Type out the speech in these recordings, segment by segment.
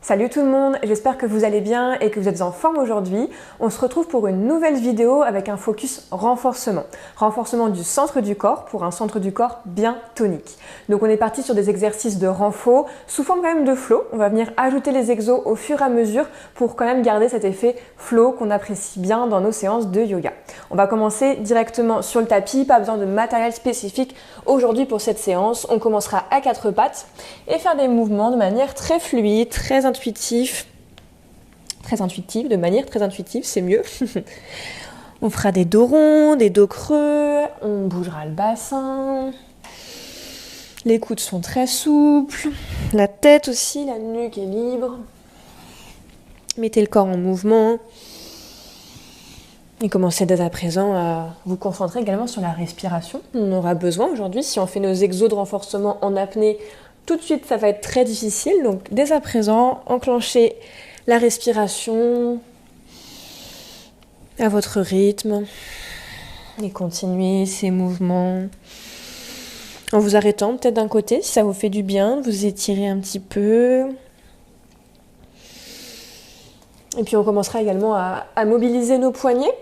Salut tout le monde, j'espère que vous allez bien et que vous êtes en forme aujourd'hui. On se retrouve pour une nouvelle vidéo avec un focus renforcement. Renforcement du centre du corps pour un centre du corps bien tonique. Donc on est parti sur des exercices de renfort sous forme quand même de flow. On va venir ajouter les exos au fur et à mesure pour quand même garder cet effet flow qu'on apprécie bien dans nos séances de yoga. On va commencer directement sur le tapis, pas besoin de matériel spécifique aujourd'hui pour cette séance. On commencera à quatre pattes et faire des mouvements de manière très fluide, très intuitif, de manière très intuitive, c'est mieux. On fera des dos ronds, des dos creux, on bougera le bassin. Les coudes sont très souples, la tête aussi, la nuque est libre. Mettez le corps en mouvement. Et commencez dès à présent à vous concentrer également sur la respiration. On aura besoin aujourd'hui, si on fait nos exos de renforcement en apnée, tout de suite ça va être très difficile. Donc dès à présent, enclenchez la respiration à votre rythme et continuez ces mouvements en vous arrêtant peut-être d'un côté si ça vous fait du bien, vous étirez un petit peu. Et puis on commencera également à mobiliser nos poignets,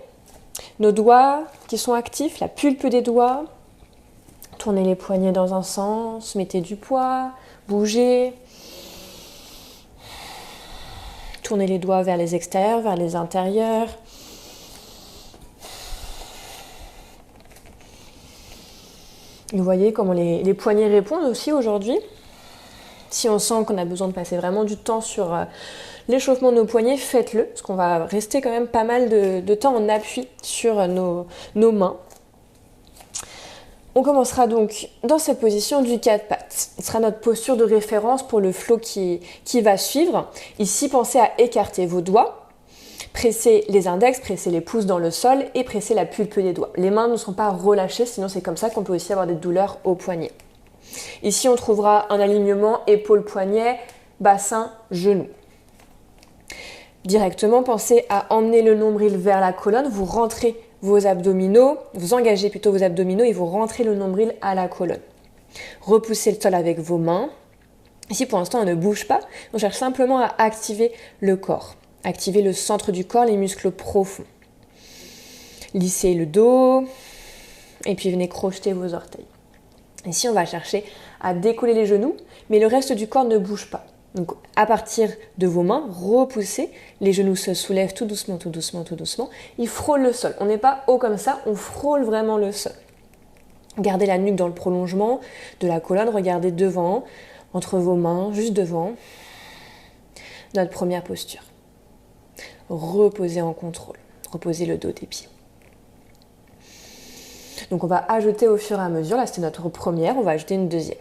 nos doigts qui sont actifs, la pulpe des doigts. Tournez les poignets dans un sens, mettez du poids, bougez. Tournez les doigts vers les extérieurs, vers les intérieurs. Vous voyez comment les poignets répondent aussi aujourd'hui. Si on sent qu'on a besoin de passer vraiment du temps sur l'échauffement de nos poignets, faites-le, parce qu'on va rester quand même pas mal de temps en appui sur nos mains. On commencera donc dans cette position du quatre pattes. Ce sera notre posture de référence pour le flow qui va suivre. Ici, pensez à écarter vos doigts, pressez les index, pressez les pouces dans le sol et pressez la pulpe des doigts. Les mains ne sont pas relâchées, sinon c'est comme ça qu'on peut aussi avoir des douleurs au poignet. Ici, on trouvera un alignement épaule-poignet, bassin, genou. Directement, pensez à emmener le nombril vers la colonne, vous rentrez vos abdominaux, vous engagez plutôt vos abdominaux et vous rentrez le nombril à la colonne. Repoussez le sol avec vos mains. Ici, pour l'instant, on ne bouge pas. On cherche simplement à activer le corps. Activer le centre du corps, les muscles profonds. Lissez le dos et puis venez crocheter vos orteils. Ici, on va chercher à décoller les genoux, mais le reste du corps ne bouge pas. Donc, à partir de vos mains, repoussez, les genoux se soulèvent tout doucement, tout doucement, tout doucement. Ils frôlent le sol. On n'est pas haut comme ça, on frôle vraiment le sol. Gardez la nuque dans le prolongement de la colonne, regardez devant, entre vos mains, juste devant. Notre première posture. Reposez en contrôle. Reposez le dos des pieds. Donc on va ajouter au fur et à mesure, là c'était notre première, on va ajouter une deuxième.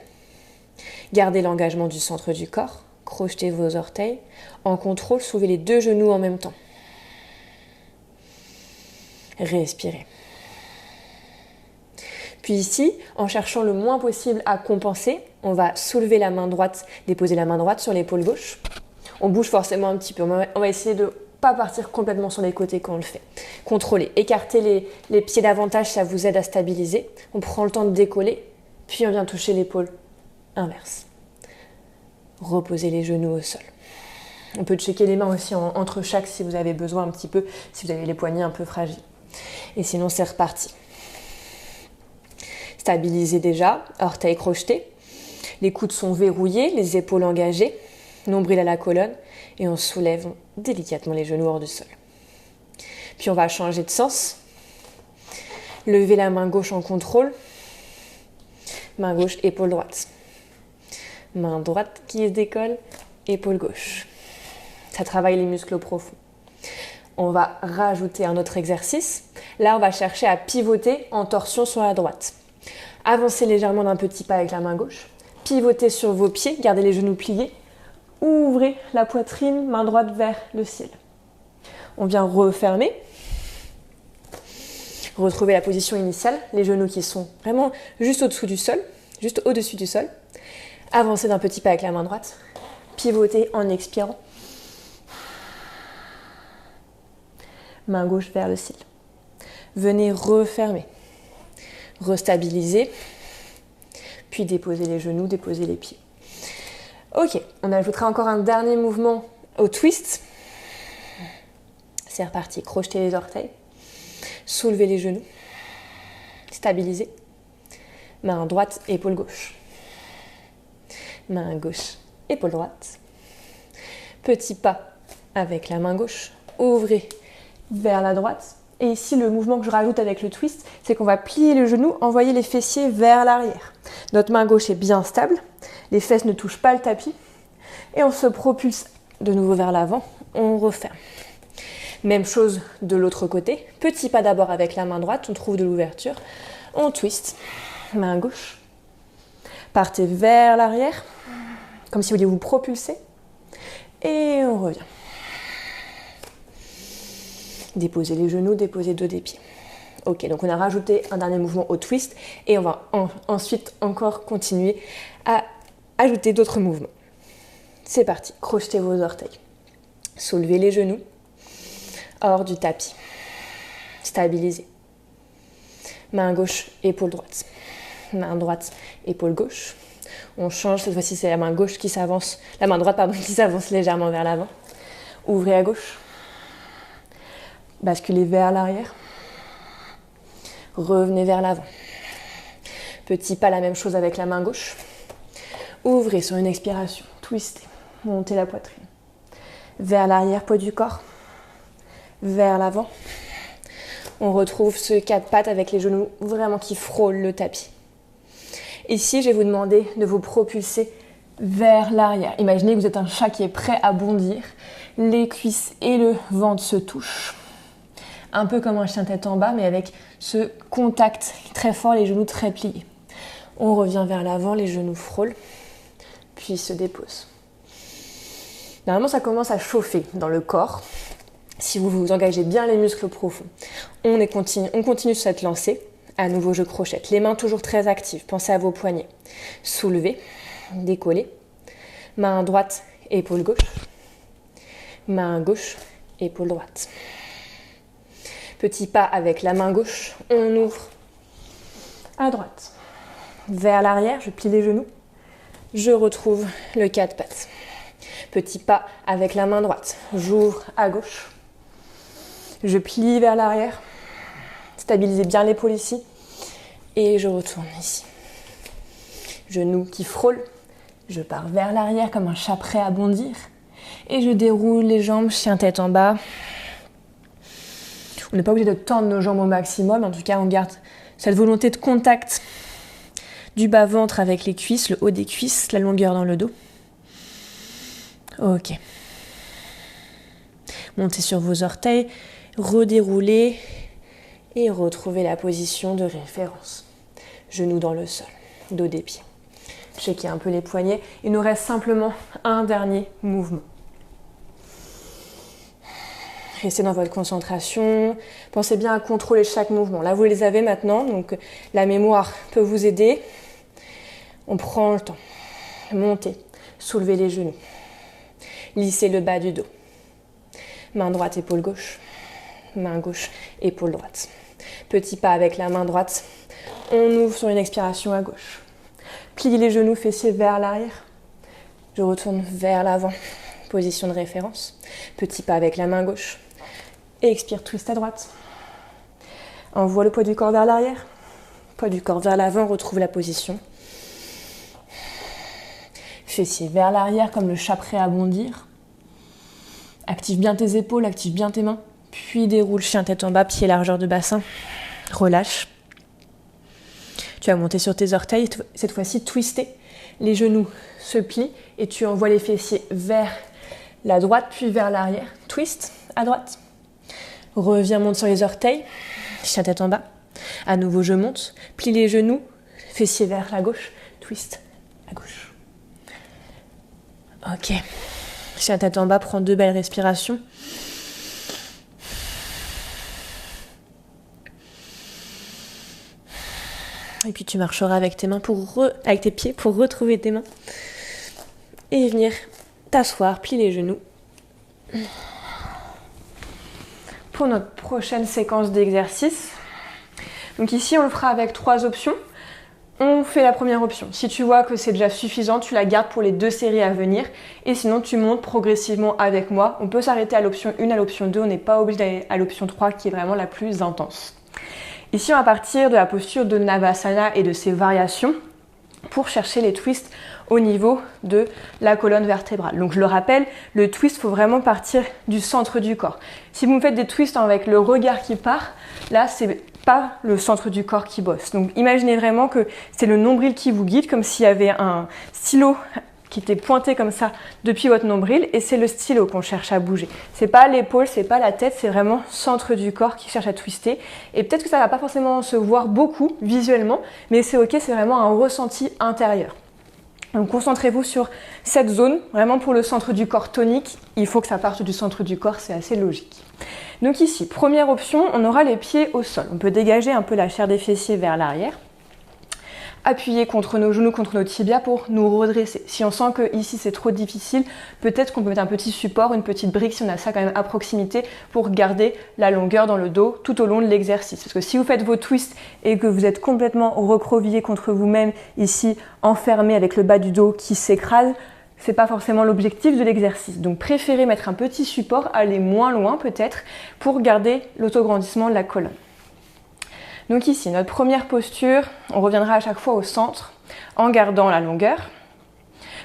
Gardez l'engagement du centre du corps, crochetez vos orteils. En contrôle, soulevez les deux genoux en même temps. Respirez. Puis ici, en cherchant le moins possible à compenser, on va soulever la main droite, déposer la main droite sur l'épaule gauche. On bouge forcément un petit peu, on va essayer de pas partir complètement sur les côtés quand on le fait. Contrôlez, écartez les pieds davantage, ça vous aide à stabiliser. On prend le temps de décoller, puis on vient toucher l'épaule inverse. Reposez les genoux au sol. On peut checker les mains aussi entre chaque si vous avez besoin un petit peu, si vous avez les poignets un peu fragiles. Et sinon, c'est reparti. Stabilisez déjà, orteils crochetés. Les coudes sont verrouillés, les épaules engagées, nombril à la colonne. Et on soulève délicatement les genoux hors du sol. Puis on va changer de sens. Levez la main gauche en contrôle. Main gauche, épaule droite. Main droite qui se décolle, épaule gauche. Ça travaille les muscles profonds. On va rajouter un autre exercice. Là, on va chercher à pivoter en torsion sur la droite. Avancez légèrement d'un petit pas avec la main gauche. Pivotez sur vos pieds, gardez les genoux pliés. Ouvrez la poitrine, main droite vers le ciel. On vient refermer. Retrouvez la position initiale, les genoux qui sont vraiment juste au-dessous du sol, juste au-dessus du sol. Avancez d'un petit pas avec la main droite. Pivotez en expirant. Main gauche vers le ciel. Venez refermer. Restabiliser. Puis déposez les genoux, déposez les pieds. Ok, on ajoutera encore un dernier mouvement au twist. C'est reparti, crochetez les orteils, soulevez les genoux, stabilisez. Main droite, épaule gauche. Main gauche, épaule droite. Petit pas avec la main gauche, ouvrez vers la droite. Et ici, le mouvement que je rajoute avec le twist, c'est qu'on va plier le genou, envoyer les fessiers vers l'arrière. Notre main gauche est bien stable, les fesses ne touchent pas le tapis. Et on se propulse de nouveau vers l'avant, on referme. Même chose de l'autre côté. Petit pas d'abord avec la main droite, on trouve de l'ouverture. On twist, main gauche. Partez vers l'arrière, comme si vous vouliez vous propulser. Et on revient. Déposez les genoux, déposez le dos des pieds. Ok, donc on a rajouté un dernier mouvement au twist et on va ensuite encore continuer à ajouter d'autres mouvements. C'est parti, crochetez vos orteils. Soulevez les genoux hors du tapis. Stabilisez. Main gauche, épaule droite. Main droite, épaule gauche. On change, cette fois-ci c'est la main gauche qui s'avance, la main droite pardon, qui s'avance légèrement vers l'avant. Ouvrez à gauche. Basculez vers l'arrière. Revenez vers l'avant. Petit pas, la même chose avec la main gauche. Ouvrez sur une expiration, twistez, montez la poitrine. Vers l'arrière, poids du corps. Vers l'avant. On retrouve ce quatre pattes avec les genoux vraiment qui frôlent le tapis. Ici, je vais vous demander de vous propulser vers l'arrière. Imaginez que vous êtes un chat qui est prêt à bondir. Les cuisses et le ventre se touchent. Un peu comme un chien tête en bas, mais avec ce contact très fort, les genoux très pliés. On revient vers l'avant, les genoux frôlent, puis se déposent. Normalement, ça commence à chauffer dans le corps. Si vous vous engagez bien les muscles profonds, on continue sur cette lancée. À nouveau, je crochette. Les mains toujours très actives. Pensez à vos poignets. Soulevez, décollez. Main droite, épaule gauche. Main gauche, épaule droite. Petit pas avec la main gauche, on ouvre à droite. Vers l'arrière, je plie les genoux. Je retrouve le quatre pattes. Petit pas avec la main droite. J'ouvre à gauche. Je plie vers l'arrière. Stabilisez bien l'épaule ici. Et je retourne ici. Genoux qui frôlent. Je pars vers l'arrière comme un chat prêt à bondir. Et je déroule les jambes, chien tête en bas. On n'est pas obligé de tendre nos jambes au maximum. En tout cas, on garde cette volonté de contact du bas-ventre avec les cuisses, le haut des cuisses, la longueur dans le dos. Ok. Montez sur vos orteils, redéroulez et retrouvez la position de référence. Genoux dans le sol, dos des pieds. Checkez un peu les poignets. Il nous reste simplement un dernier mouvement. Restez dans votre concentration. Pensez bien à contrôler chaque mouvement. Là, vous les avez maintenant, donc la mémoire peut vous aider. On prend le temps. Montez, soulevez les genoux. Lissez le bas du dos. Main droite, épaule gauche. Main gauche, épaule droite. Petit pas avec la main droite. On ouvre sur une expiration à gauche. Pliez les genoux, fessiers vers l'arrière. Je retourne vers l'avant. Position de référence. Petit pas avec la main gauche. Et expire, twist à droite. Envoie le poids du corps vers l'arrière. Poids du corps vers l'avant, retrouve la position. Fessiers vers l'arrière comme le chat prêt à bondir. Active bien tes épaules, active bien tes mains. Puis déroule, chien tête en bas, pied largeur de bassin. Relâche. Tu vas monter sur tes orteils. Cette fois-ci, twister. Les genoux se plient et tu envoies les fessiers vers la droite puis vers l'arrière. Twist à droite. Reviens, monte sur les orteils. Chien tête en bas. À nouveau, je monte. Plie les genoux. Fessiers vers la gauche. Twist à gauche. Ok. Chien tête en bas. Prends 2 belles respirations. Et puis tu marcheras avec tes mains avec tes pieds pour retrouver tes mains. Et venir t'asseoir, plier les genoux. Pour notre prochaine séquence d'exercice. Donc ici, on le fera avec 3 options. On fait la première option. Si tu vois que c'est déjà suffisant, tu la gardes pour les 2 séries à venir. Et sinon, tu montes progressivement avec moi. On peut s'arrêter à l'option 1, à l'option 2. On n'est pas obligé d'aller à l'option 3 qui est vraiment la plus intense. Ici, on va partir de la posture de Navasana et de ses variations pour chercher les twists au niveau de la colonne vertébrale. Donc je le rappelle, le twist, il faut vraiment partir du centre du corps. Si vous me faites des twists avec le regard qui part, là, c'est pas le centre du corps qui bosse. Donc imaginez vraiment que c'est le nombril qui vous guide, comme s'il y avait un stylo qui était pointé comme ça depuis votre nombril, et c'est le stylo qu'on cherche à bouger. C'est pas l'épaule, c'est pas la tête, c'est vraiment centre du corps qui cherche à twister. Et peut-être que ça va pas forcément se voir beaucoup visuellement, mais c'est ok, c'est vraiment un ressenti intérieur. Donc concentrez-vous sur cette zone, vraiment pour le centre du corps tonique, il faut que ça parte du centre du corps, c'est assez logique. Donc ici, première option, on aura les pieds au sol. On peut dégager un peu la chair des fessiers vers l'arrière, appuyer contre nos genoux, contre nos tibias pour nous redresser. Si on sent que ici c'est trop difficile, peut-être qu'on peut mettre un petit support, une petite brique si on a ça quand même à proximité pour garder la longueur dans le dos tout au long de l'exercice. Parce que si vous faites vos twists et que vous êtes complètement recroquevillé contre vous-même, ici enfermé avec le bas du dos qui s'écrase, c'est pas forcément l'objectif de l'exercice. Donc préférez mettre un petit support, aller moins loin peut-être pour garder l'autograndissement de la colonne. Donc ici, notre première posture, on reviendra à chaque fois au centre en gardant la longueur.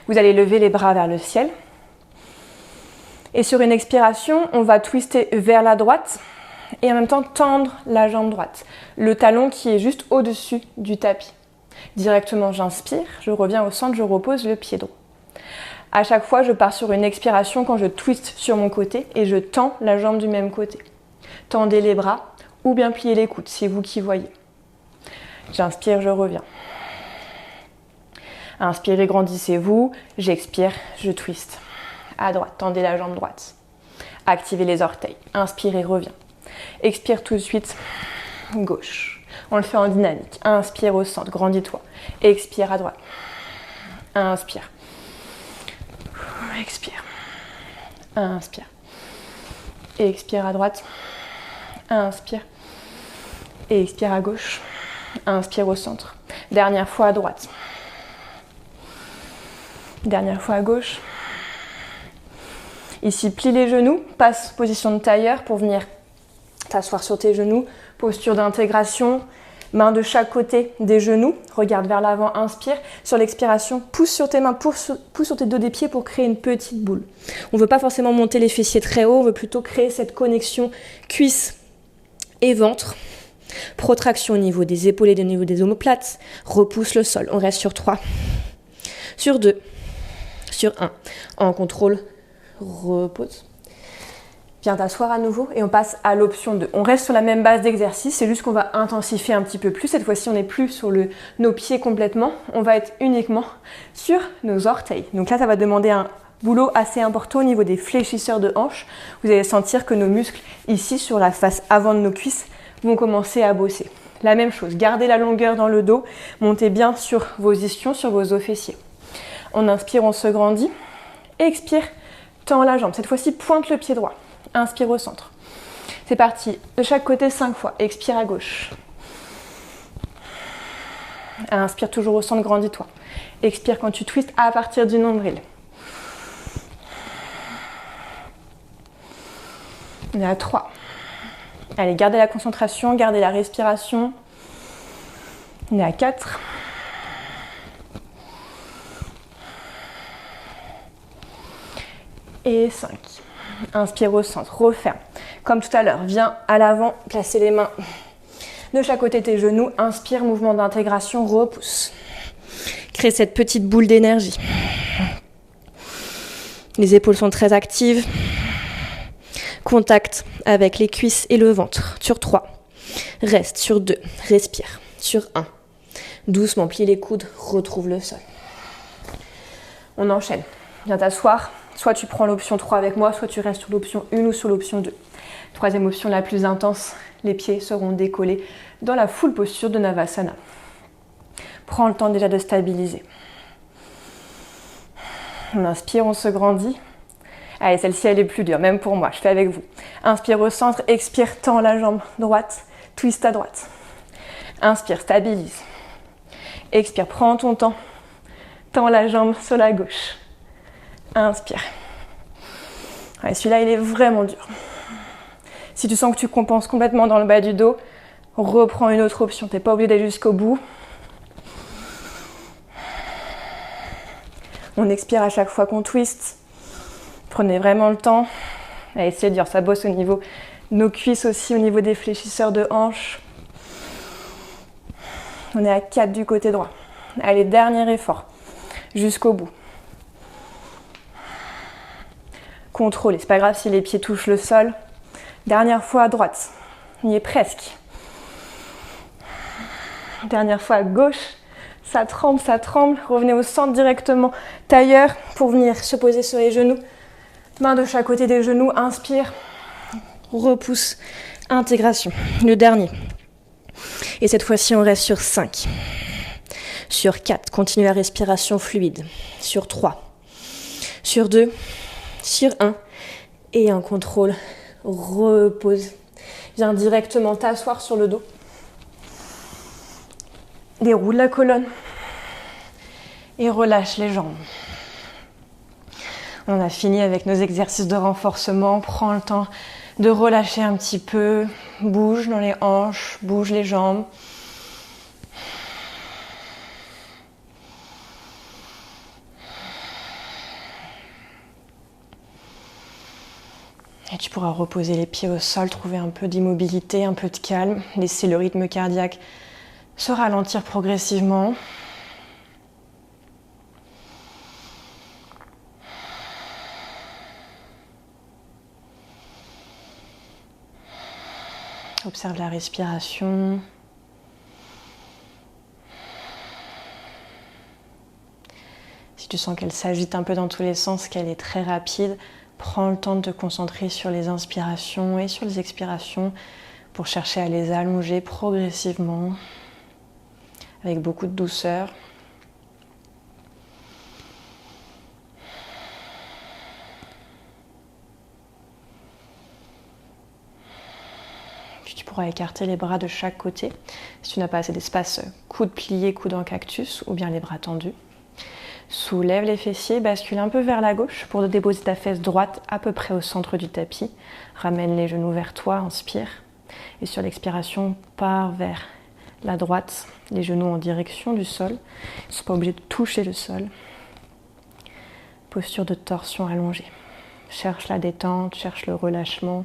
Vous allez lever les bras vers le ciel. Et sur une expiration, on va twister vers la droite et en même temps tendre la jambe droite. Le talon qui est juste au-dessus du tapis. Directement, j'inspire, je reviens au centre, je repose le pied droit. À chaque fois, je pars sur une expiration quand je twiste sur mon côté et je tends la jambe du même côté. Tendez les bras ou bien pliez les coudes, c'est vous qui voyez. J'inspire, je reviens. Inspirez, grandissez-vous. J'expire, je twiste. À droite, tendez la jambe droite. Activez les orteils. Inspirez, reviens. Expire tout de suite, gauche. On le fait en dynamique. Inspire au centre, grandis-toi. Expire à droite. Inspire. Expire. Inspire. Expire à droite. Inspire. Et expire à gauche. Inspire au centre. Dernière fois à droite. Dernière fois à gauche. Ici, plie les genoux. Passe position de tailleur pour venir t'asseoir sur tes genoux. Posture d'intégration. Main de chaque côté des genoux. Regarde vers l'avant. Inspire. Sur l'expiration, pousse sur tes mains, pousse sur tes dos des pieds pour créer une petite boule. On ne veut pas forcément monter les fessiers très haut. On veut plutôt créer cette connexion cuisse et ventre. Protraction au niveau des épaules et au niveau des omoplates. Repousse le sol. On reste sur 3. Sur 2. Sur 1. En contrôle. Repose. Viens t'asseoir à nouveau et on passe à l'option 2. On reste sur la même base d'exercice, c'est juste qu'on va intensifier un petit peu plus. Cette fois-ci, on n'est plus sur nos pieds complètement. On va être uniquement sur nos orteils. Donc là, ça va demander un boulot assez important au niveau des fléchisseurs de hanches. Vous allez sentir que nos muscles ici, sur la face avant de nos cuisses, vont commencer à bosser. La même chose, gardez la longueur dans le dos, montez bien sur vos ischions, sur vos os fessiers. On inspire, on se grandit. Expire, tend la jambe. Cette fois-ci, pointe le pied droit. Inspire au centre. C'est parti. De chaque côté, 5 fois. Expire à gauche. Inspire toujours au centre, grandis-toi. Expire quand tu twistes à partir du nombril. On est à 3. Allez, gardez la concentration, gardez la respiration. On est à 4. Et 5. Inspire au centre, referme. Comme tout à l'heure, viens à l'avant, placez les mains de chaque côté de tes genoux. Inspire, mouvement d'intégration, repousse. Crée cette petite boule d'énergie. Les épaules sont très actives. Contact avec les cuisses et le ventre. Sur 3. Reste sur 2. Respire. Sur 1. Doucement, plie les coudes, retrouve le sol. On enchaîne. Viens t'asseoir. Soit tu prends l'option 3 avec moi, soit tu restes sur l'option 1 ou sur l'option 2. Troisième option la plus intense, les pieds seront décollés dans la full posture de Navasana. Prends le temps déjà de stabiliser. On inspire, on se grandit. Allez, celle-ci, elle est plus dure, même pour moi, je fais avec vous. Inspire au centre, expire, tends la jambe droite, twist à droite. Inspire, stabilise. Expire, prends ton temps. Tends la jambe sur la gauche. Inspire. Ouais, celui-là, il est vraiment dur. Si tu sens que tu compenses complètement dans le bas du dos, reprends une autre option. Tu n'es pas obligé d'aller jusqu'au bout. On expire à chaque fois qu'on twist. Prenez vraiment le temps. Allez, c'est dur, ça bosse au niveau de nos cuisses aussi, au niveau des fléchisseurs de hanches. On est à 4 du côté droit. Allez, dernier effort. Jusqu'au bout. Contrôlez. C'est pas grave si les pieds touchent le sol. Dernière fois à droite. On y est presque. Dernière fois à gauche. Ça tremble, ça tremble. Revenez au centre directement. Tailleur pour venir se poser sur les genoux. Main de chaque côté des genoux. Inspire. Repousse. Intégration. Le dernier. Et cette fois-ci, on reste sur 5. Sur 4, continue la respiration fluide. Sur 3. Sur 2. Sur 1. Et un contrôle. Repose. Viens directement t'asseoir sur le dos. Déroule la colonne. Et relâche les jambes. On a fini avec nos exercices de renforcement. Prends le temps de relâcher un petit peu. Bouge dans les hanches, bouge les jambes. Et tu pourras reposer les pieds au sol, trouver un peu d'immobilité, un peu de calme, laisser le rythme cardiaque se ralentir progressivement. Observe la respiration. Si tu sens qu'elle s'agite un peu dans tous les sens, qu'elle est très rapide, prends le temps de te concentrer sur les inspirations et sur les expirations pour chercher à les allonger progressivement avec beaucoup de douceur. Puis tu pourras écarter les bras de chaque côté. Si tu n'as pas assez d'espace, coude plié, coude en cactus ou bien les bras tendus. Soulève les fessiers, bascule un peu vers la gauche pour déposer ta fesse droite à peu près au centre du tapis. Ramène les genoux vers toi, inspire. Et sur l'expiration, pars vers la droite, les genoux en direction du sol. Ils ne sont pas obligés de toucher le sol. Posture de torsion allongée. Cherche la détente, cherche le relâchement.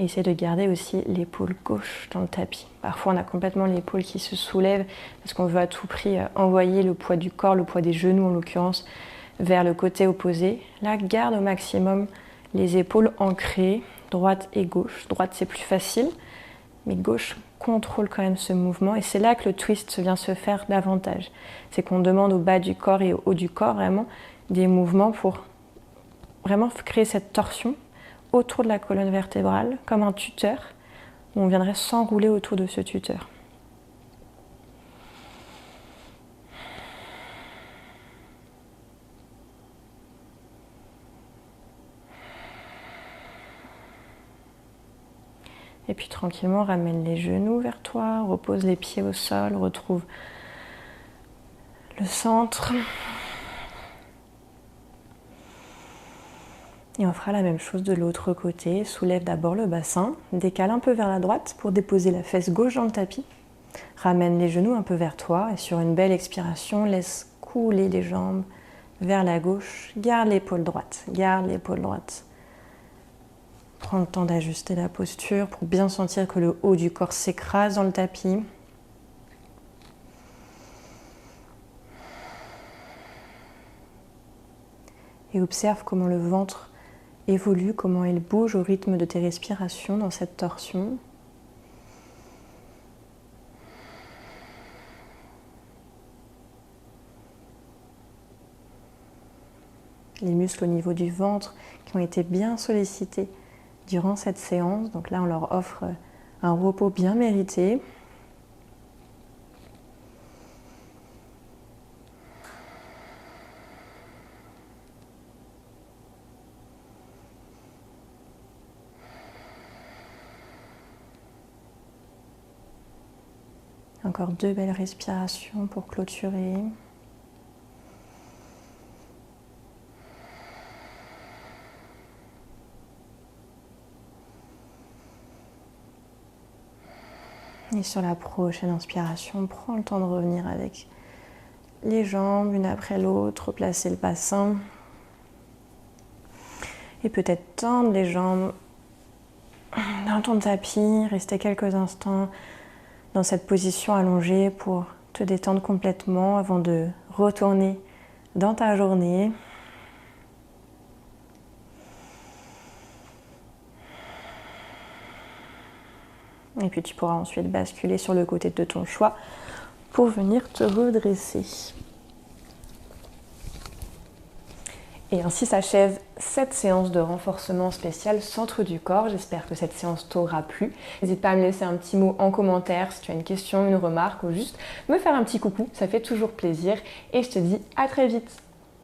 Et essaie de garder aussi l'épaule gauche dans le tapis. Parfois, on a complètement l'épaule qui se soulève parce qu'on veut à tout prix envoyer le poids du corps, le poids des genoux en l'occurrence, vers le côté opposé. Là, garde au maximum les épaules ancrées, droite et gauche. Droite, c'est plus facile, mais gauche contrôle quand même ce mouvement. Et c'est là que le twist vient se faire davantage. C'est qu'on demande au bas du corps et au haut du corps vraiment des mouvements pour vraiment créer cette torsion autour de la colonne vertébrale, comme un tuteur, où on viendrait s'enrouler autour de ce tuteur. Et puis tranquillement, ramène les genoux vers toi, repose les pieds au sol, retrouve le centre. Et on fera la même chose de l'autre côté. Soulève d'abord le bassin, décale un peu vers la droite pour déposer la fesse gauche dans le tapis. Ramène les genoux un peu vers toi et sur une belle expiration, laisse couler les jambes vers la gauche. Garde l'épaule droite, garde l'épaule droite. Prends le temps d'ajuster la posture pour bien sentir que le haut du corps s'écrase dans le tapis. Et observe comment le ventre évolue, comment il bouge au rythme de tes respirations dans cette torsion. Les muscles au niveau du ventre qui ont été bien sollicités durant cette séance. Donc là, on leur offre un repos bien mérité. Encore 2 belles respirations pour clôturer. Et sur la prochaine inspiration, prends le temps de revenir avec les jambes une après l'autre, placer le bassin. Et peut-être tendre les jambes dans ton tapis, rester quelques instants dans cette position allongée pour te détendre complètement avant de retourner dans ta journée. Et puis tu pourras ensuite basculer sur le côté de ton choix pour venir te redresser. Et ainsi s'achève cette séance de renforcement spécial centre du corps. J'espère que cette séance t'aura plu. N'hésite pas à me laisser un petit mot en commentaire si tu as une question, une remarque ou juste me faire un petit coucou. Ça fait toujours plaisir. Et je te dis à très vite.